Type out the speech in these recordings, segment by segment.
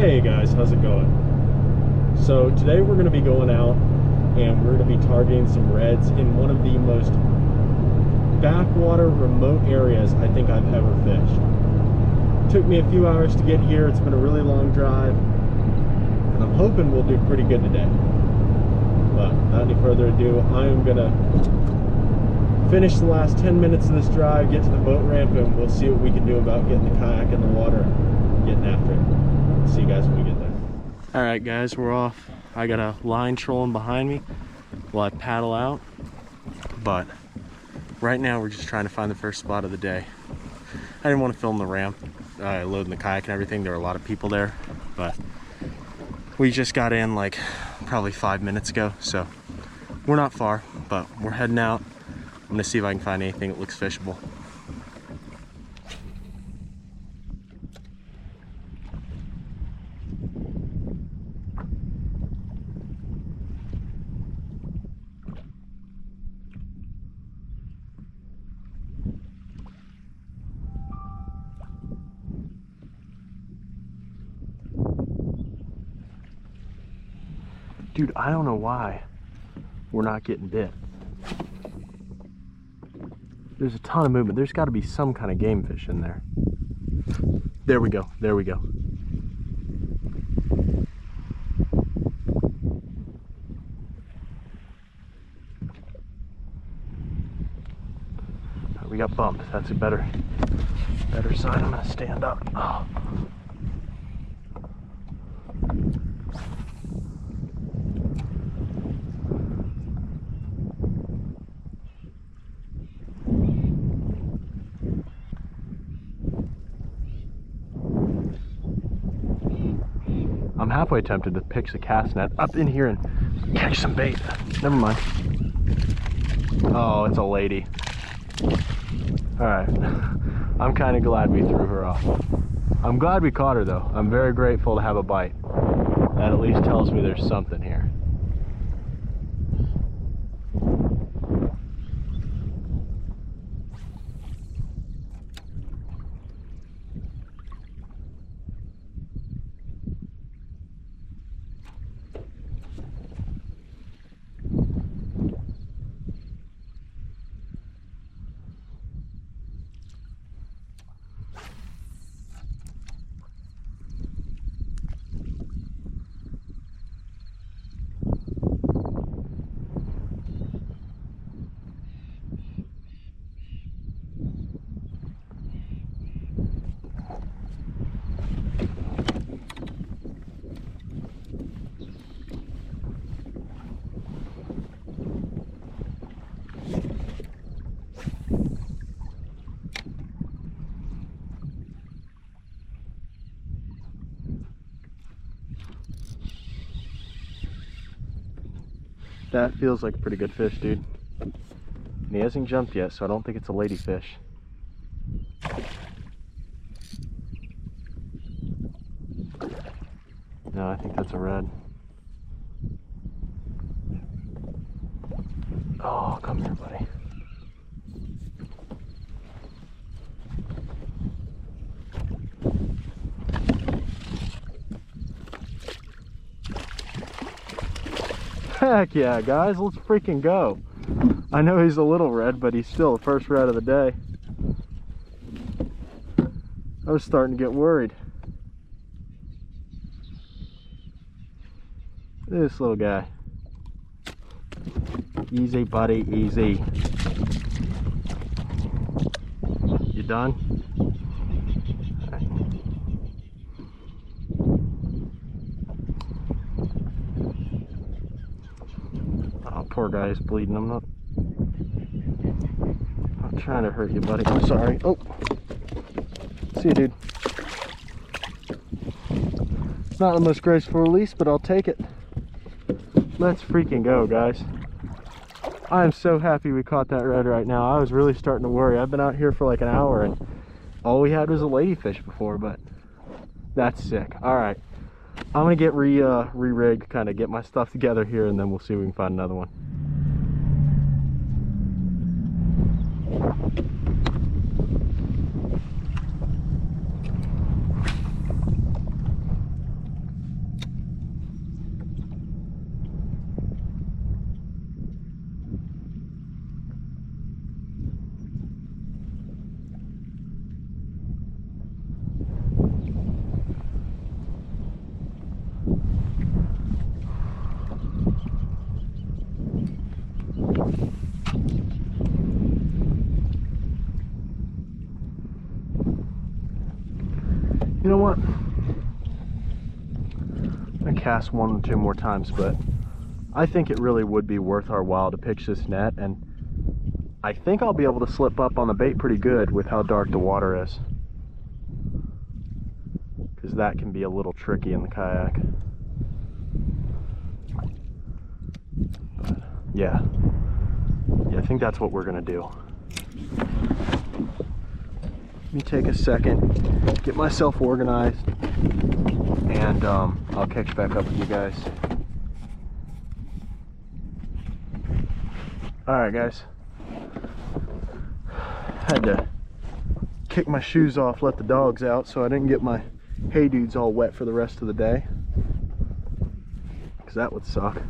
Hey guys, how's it going? So today we're going to be going out and we're going to be targeting some reds in one of the most backwater remote areas I think I've ever fished. It took me a few hours to get here. It's been a really long drive and I'm hoping we'll do pretty good today. But without any further ado, I am going to finish the last 10 minutes of this drive, get to the boat ramp, and we'll see what we can do about getting the kayak in the water and getting after it. See you guys when we get there. All right guys, we're off. I got a line trolling behind me while I paddle out, but right now we're just trying to find the first spot of the day. I didn't want to film the ramp, loading the kayak and everything. There were a lot of people there, but we just got in like probably 5 minutes ago, so we're not far, but we're heading out. I'm gonna see if I can find anything that looks fishable. Dude, I don't know why we're not getting bit. There's a ton of movement. There's got to be some kind of game fish in there. There we go. There we go. We got bumped. That's a better sign. I'm gonna stand up. Oh. I'm halfway tempted to pitch the cast net up in here and catch some bait. Never mind. Oh, it's a lady. All right. I'm kind of glad we threw her off. I'm glad we caught her though. I'm very grateful to have a bite. That at least tells me there's something here. That feels like a pretty good fish, dude. And he hasn't jumped yet, so I don't think it's a ladyfish. No, I think that's a red. Oh, come here, buddy. Heck yeah, guys, let's freaking go. I know he's a little red, but he's still the first red of the day. I was starting to get worried. This little guy. Easy, buddy, easy. You done? Poor guy is bleeding. I'm not trying to hurt you, buddy. I'm sorry. Oh, see you, dude. Not the most graceful release, but I'll take it. Let's freaking go, guys. I am so happy we caught that red right now. I was really starting to worry. I've been out here for like an hour and all we had was a ladyfish before, but that's sick. All right, I'm gonna get re-rigged, kind of get my stuff together here, and then we'll see if we can find another one. You know what? I'm gonna cast 1 or 2 more times, but I think it really would be worth our while to pitch this net, and I think I'll be able to slip up on the bait pretty good with how dark the water is, because that can be a little tricky in the kayak. But yeah, I think that's what we're gonna do. Let me take a second, get myself organized, and I'll catch back up with you guys. Alright guys, had to kick my shoes off, let the dogs out, so I didn't get my hay dudes all wet for the rest of the day, because that would suck.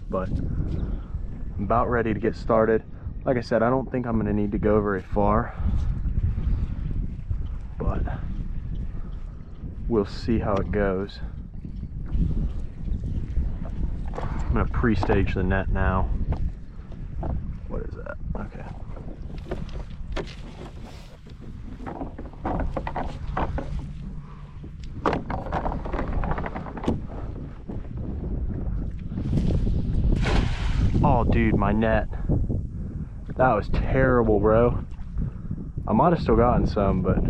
But I'm about ready to get started. Like I said, I don't think I'm going to need to go very far, but we'll see how it goes. I'm going to pre-stage the net now. What is that? Okay. Oh dude, my net. That was terrible, bro. I might have still gotten some, but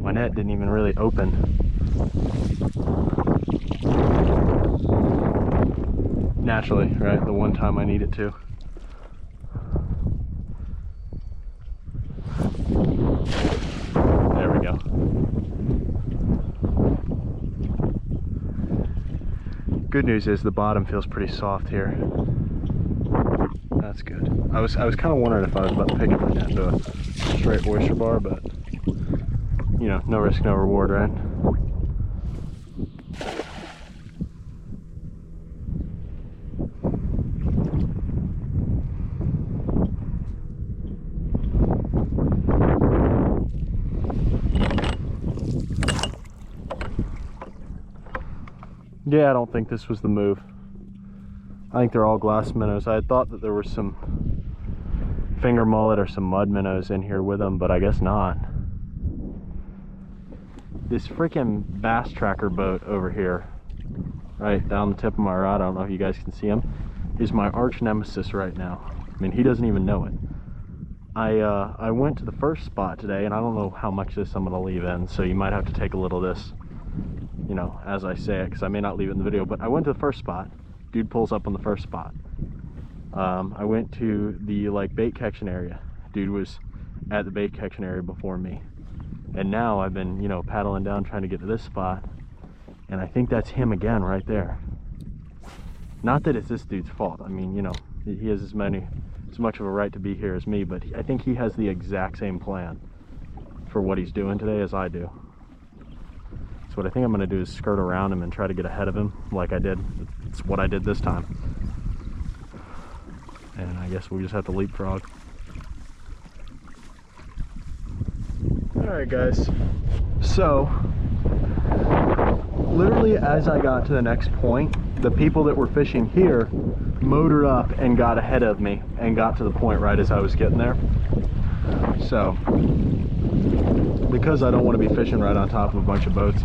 my net didn't even really open. Naturally, right? The one time I need it to. There we go. Good news is the bottom feels pretty soft here. That's good. I was kind of wondering if I was about to pick up my net into a straight oyster bar, but you know, no risk, no reward, right? Yeah, I don't think this was the move. I think they're all glass minnows. I had thought that there was some finger mullet or some mud minnows in here with them, but I guess not. This freaking bass tracker boat over here, right down the tip of my rod, I don't know if you guys can see him, is my arch nemesis right now. I mean, he doesn't even know it. I went to the first spot today, and I don't know how much of this I'm going to leave in, so you might have to take a little of this, you know, as I say it, because I may not leave it in the video. But I went to the first spot. Dude pulls up on the first spot. I went to the like bait catching area. Dude was at the bait catching area before me, and now I've been, you know, paddling down trying to get to this spot, and I think that's him again right there. Not that it's this dude's fault. I mean, you know, he has as much of a right to be here as me, but I think he has the exact same plan for what he's doing today as I do. So what I think I'm going to do is skirt around him and try to get ahead of him like I did. It's what I did this time. And I guess we just have to leapfrog. Alright guys, so literally as I got to the next point, the people that were fishing here motored up and got ahead of me and got to the point right as I was getting there. So because I don't want to be fishing right on top of a bunch of boats,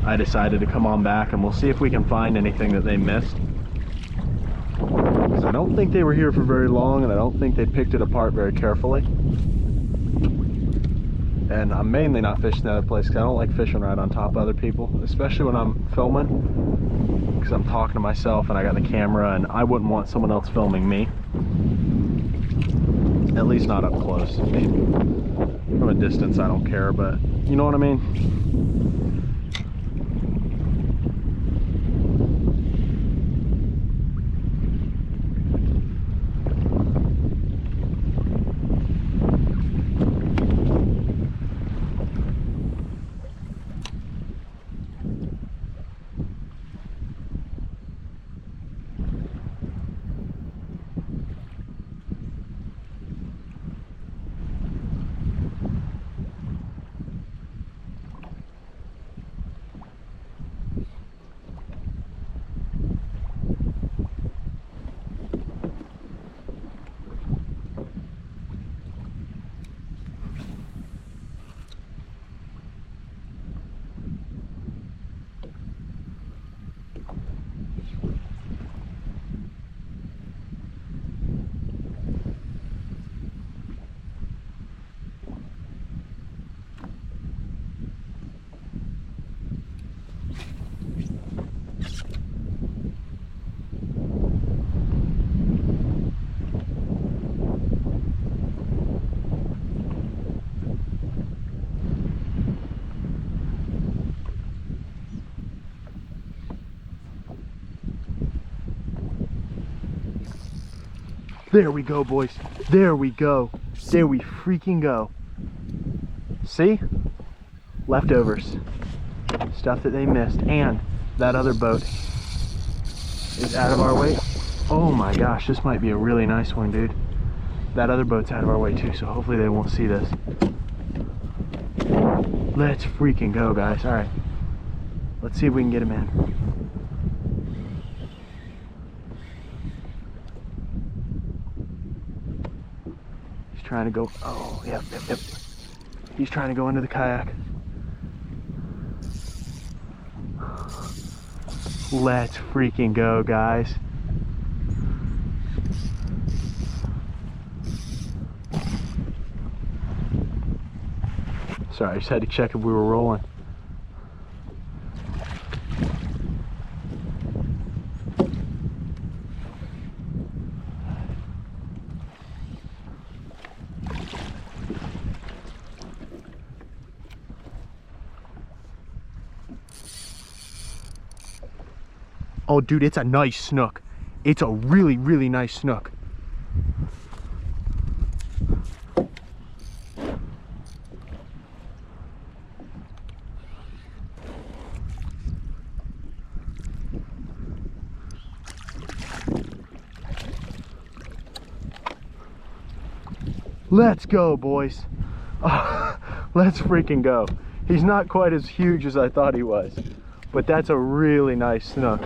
I decided to come on back, and we'll see if we can find anything that they missed. Because I don't think they were here for very long, and I don't think they picked it apart very carefully. And I'm mainly not fishing that other place because I don't like fishing right on top of other people, especially when I'm filming, because I'm talking to myself and I got the camera, and I wouldn't want someone else filming me. At least not up close. Maybe from a distance I don't care, but you know what I mean? There we go, boys. There we go. There we freaking go. See? Leftovers. Stuff that they missed. And that other boat is out of our way. Oh my gosh, this might be a really nice one, dude. That other boat's out of our way too, so hopefully they won't see this. Let's freaking go, guys. All right. Let's see if we can get him in. He's trying to go. Oh, yep. He's trying to go into the kayak. Let's freaking go, guys. Sorry, I just had to check if we were rolling. Oh, dude, it's a nice snook. It's a really, really nice snook. Let's go, boys. Oh, let's freaking go. He's not quite as huge as I thought he was, but that's a really nice snook,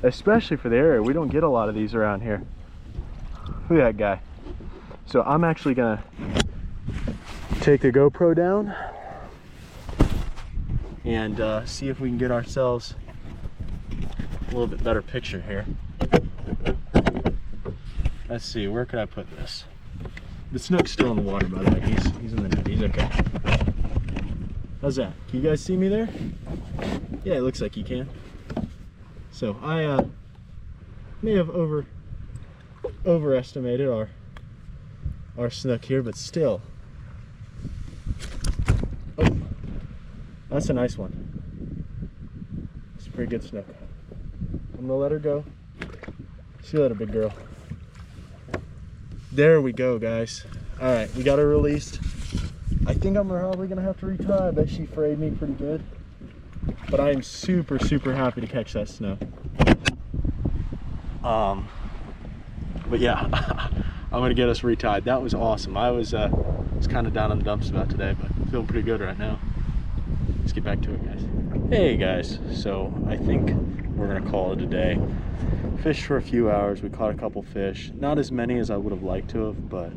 especially for the area. We don't get a lot of these around here. Look at that guy. So I'm actually gonna take the GoPro down and see if we can get ourselves a little bit better picture here. Let's see, where could I put this? The snook's still in the water, by the way. He's in the net. He's okay. How's that? Can you guys see me there? Yeah, it looks like you can. So I may have overestimated our snook here, but still. Oh, that's a nice one. It's a pretty good snook. I'm gonna let her go. See you later, big girl. There we go, guys. All right, we got her released. I think I'm probably gonna have to retie. I bet she frayed me pretty good. But I am super, super happy to catch that snook. But yeah, I'm gonna get us retied. That was awesome. I was kind of down in the dumps about today, but feeling pretty good right now. Let's get back to it, guys. Hey guys, so I think we're gonna call it a day. Fished for a few hours. We caught a couple fish. Not as many as I would have liked to have, but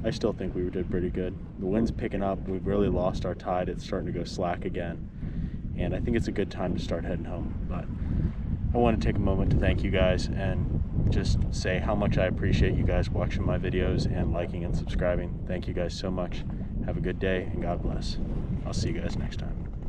I still think we did pretty good. The wind's picking up. We've really lost our tide. It's starting to go slack again. And I think it's a good time to start heading home. But I want to take a moment to thank you guys and just say how much I appreciate you guys watching my videos and liking and subscribing. Thank you guys so much. Have a good day and God bless. I'll see you guys next time.